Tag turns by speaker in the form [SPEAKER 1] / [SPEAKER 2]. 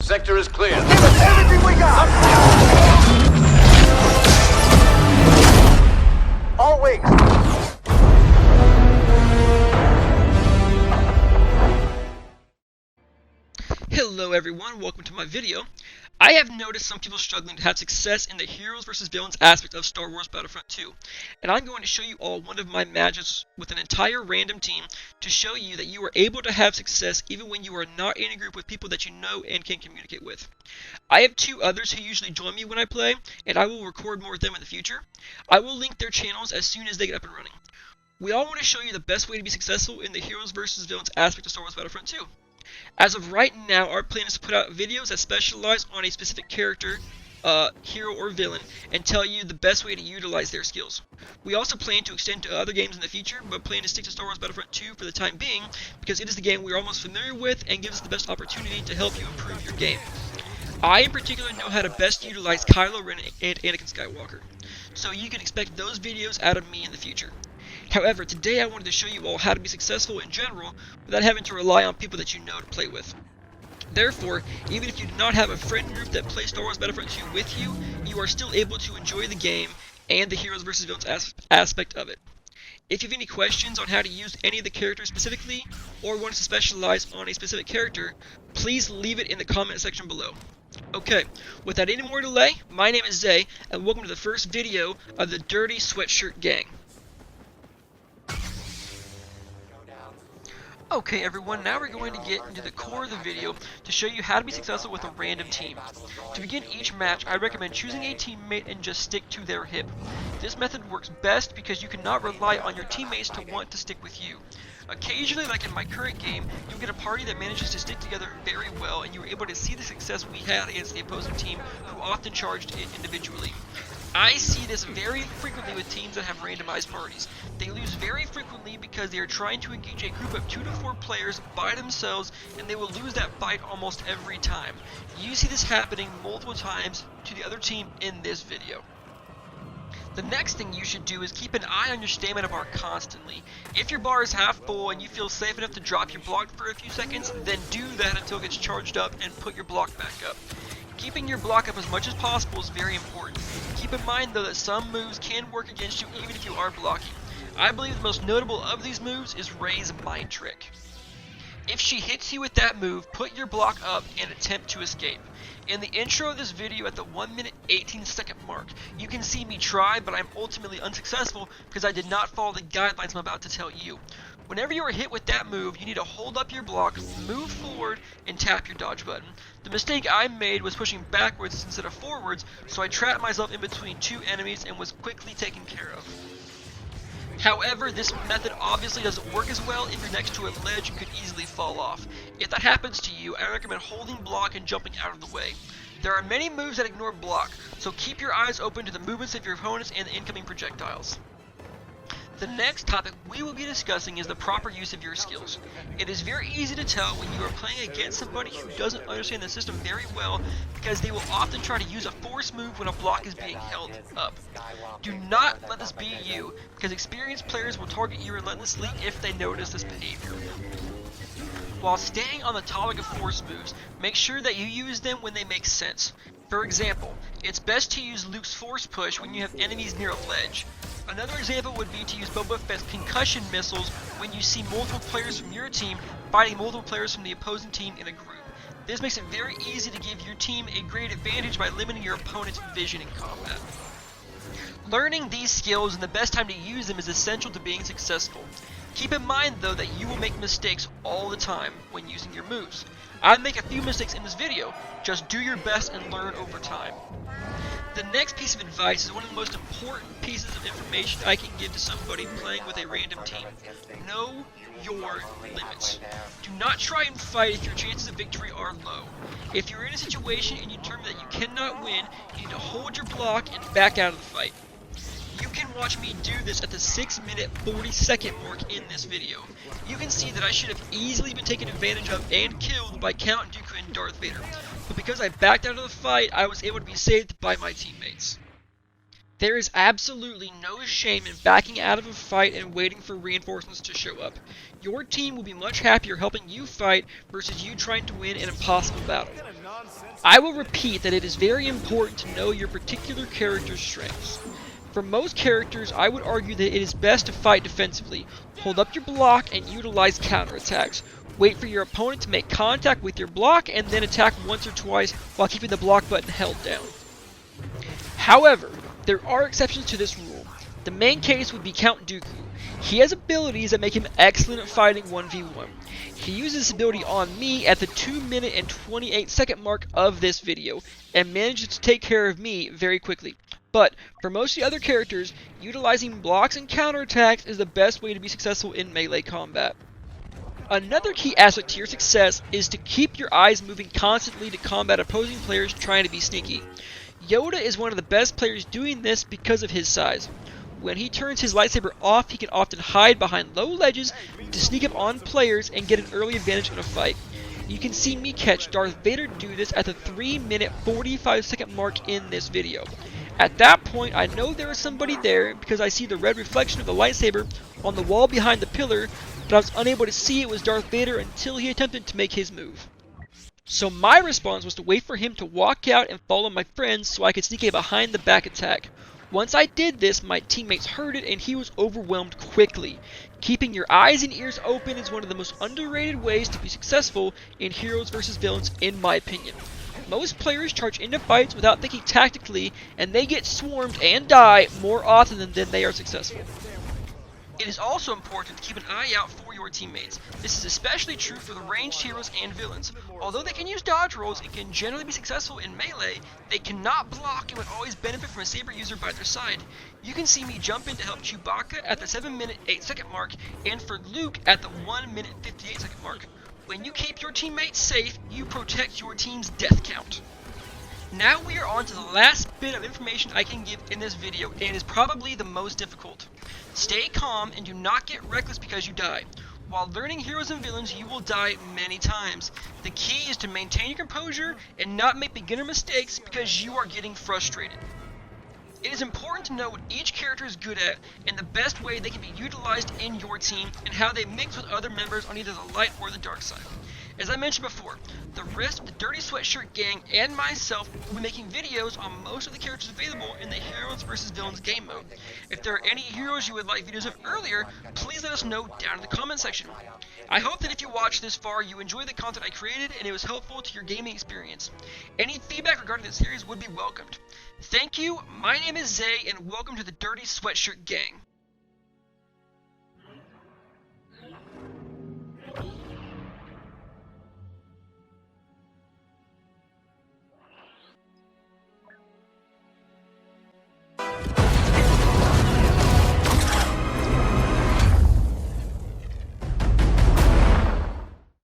[SPEAKER 1] Sector is clear.
[SPEAKER 2] Give us everything we got! All wings.
[SPEAKER 3] Hello everyone, welcome to my video. I have noticed some people struggling to have success in the heroes versus villains aspect of Star Wars Battlefront 2, and I'm going to show you all one of my matches with an entire random team to show you that you are able to have success even when you are not in a group with people that you know and can communicate with. I have two others who usually join me when I play, and I will record more with them in the future. I will link their channels as soon as they get up and running. We all want to show you the best way to be successful in the heroes versus villains aspect of Star Wars Battlefront 2. As of right now, our plan is to put out videos that specialize on a specific character, hero or villain, and tell you the best way to utilize their skills. We also plan to extend to other games in the future, but plan to stick to Star Wars Battlefront 2 for the time being, because it is the game we are most familiar with and gives us the best opportunity to help you improve your game. I in particular know how to best utilize Kylo Ren and Anakin Skywalker, so you can expect those videos out of me in the future. However, today I wanted to show you all how to be successful in general without having to rely on people that you know to play with. Therefore, even if you do not have a friend group that plays Star Wars Battlefront 2 with you, you are still able to enjoy the game and the heroes versus villains aspect of it. If you have any questions on how to use any of the characters specifically, or want to specialize on a specific character, please leave it in the comment section below. Okay, without any more delay, my name is Zay, and welcome to the first video of the Dirty SweatShirt Gang. Okay everyone, now we're going to get into the core of the video to show you how to be successful with a random team. To begin each match, I recommend choosing a teammate and just stick to their hip. This method works best because you cannot rely on your teammates to want to stick with you. Occasionally, like in my current game, you'll get a party that manages to stick together very well and you were able to see the success we had against the opposing team who often charged it individually. I see this very frequently with teams that have randomized parties. They lose very frequently because they are trying to engage a group of 2 to 4 players by themselves, and they will lose that fight almost every time. You see this happening multiple times to the other team in this video. The next thing you should do is keep an eye on your stamina bar constantly. If your bar is half full and you feel safe enough to drop your block for a few seconds, then do that until it gets charged up and put your block back up. Keeping your block up as much as possible is very important. Keep in mind though that some moves can work against you even if you are blocking. I believe the most notable of these moves is Rey's Mind Trick. If she hits you with that move, put your block up and attempt to escape. In the intro of this video at the 1 minute 18 second mark, you can see me try, but I'm ultimately unsuccessful because I did not follow the guidelines I'm about to tell you. Whenever you are hit with that move, you need to hold up your block, move forward, and tap your dodge button. The mistake I made was pushing backwards instead of forwards, so I trapped myself in between 2 enemies and was quickly taken care of. However, this method obviously doesn't work as well if you're next to a ledge and could easily fall off. If that happens to you, I recommend holding block and jumping out of the way. There are many moves that ignore block, so keep your eyes open to the movements of your opponents and the incoming projectiles. The next topic we will be discussing is the proper use of your skills. It is very easy to tell when you are playing against somebody who doesn't understand the system very well because they will often try to use a force move when a block is being held up. Do not let this be you, because experienced players will target you relentlessly if they notice this behavior. While staying on the topic of force moves, make sure that you use them when they make sense. For example, it's best to use Luke's force push when you have enemies near a ledge. Another example would be to use Boba Fett's concussion missiles when you see multiple players from your team fighting multiple players from the opposing team in a group. This makes it very easy to give your team a great advantage by limiting your opponent's vision in combat. Learning these skills and the best time to use them is essential to being successful. Keep in mind though that you will make mistakes all the time when using your moves. I make a few mistakes in this video, just do your best and learn over time. The next piece of advice is one of the most important pieces of information I can give to somebody playing with a random team. Know your limits. Do not try and fight if your chances of victory are low. If you're in a situation and you determine that you cannot win, you need to hold your block and back out of the fight. You can watch me do this at the 6 minute 40 second mark in this video. You can see that I should have easily been taken advantage of and killed by Count Dooku and Darth Vader, but because I backed out of the fight, I was able to be saved by my teammates. There is absolutely no shame in backing out of a fight and waiting for reinforcements to show up. Your team will be much happier helping you fight versus you trying to win an impossible battle. I will repeat that it is very important to know your particular character's strengths. For most characters, I would argue that it is best to fight defensively, hold up your block, and utilize counterattacks. Wait for your opponent to make contact with your block, and then attack once or twice while keeping the block button held down. However, there are exceptions to this rule. The main case would be Count Dooku. He has abilities that make him excellent at fighting 1v1. He uses this ability on me at the 2-minute and 28-second mark of this video, and manages to take care of me very quickly. But, for most of the other characters, utilizing blocks and counterattacks is the best way to be successful in melee combat. Another key aspect to your success is to keep your eyes moving constantly to combat opposing players trying to be sneaky. Yoda is one of the best players doing this because of his size. When he turns his lightsaber off, he can often hide behind low ledges to sneak up on players and get an early advantage in a fight. You can see me catch Darth Vader do this at the 3-minute 45-second mark in this video. At that point, I know there is somebody there because I see the red reflection of the lightsaber on the wall behind the pillar, but I was unable to see it was Darth Vader until he attempted to make his move. So my response was to wait for him to walk out and follow my friends so I could sneak a behind the back attack. Once I did this, my teammates heard it and he was overwhelmed quickly. Keeping your eyes and ears open is one of the most underrated ways to be successful in heroes versus villains, in my opinion. Most players charge into fights without thinking tactically, and they get swarmed and die more often than they are successful. It is also important to keep an eye out for your teammates. This is especially true for the ranged heroes and villains. Although they can use dodge rolls and can generally be successful in melee, they cannot block and would always benefit from a saber user by their side. You can see me jump in to help Chewbacca at the 7-minute 8-second mark, and for Luke at the 1-minute 58-second mark. When you keep your teammates safe, you protect your team's death count. Now we are on to the last bit of information I can give in this video, and it is probably the most difficult. Stay calm and do not get reckless because you die. While learning heroes and villains, you will die many times. The key is to maintain your composure and not make beginner mistakes because you are getting frustrated. It is important to know what each character is good at and the best way they can be utilized in your team and how they mix with other members on either the light or the dark side. As I mentioned before, the rest of the Dirty SweatShirt Gang and myself will be making videos on most of the characters available in the Heroes vs. Villains game mode. If there are any heroes you would like videos of earlier, please let us know down in the comment section. I hope that if you watched this far, you enjoyed the content I created and it was helpful to your gaming experience. Any feedback regarding the series would be welcomed. Thank you, my name is Zay, and welcome to the Dirty SweatShirt Gang.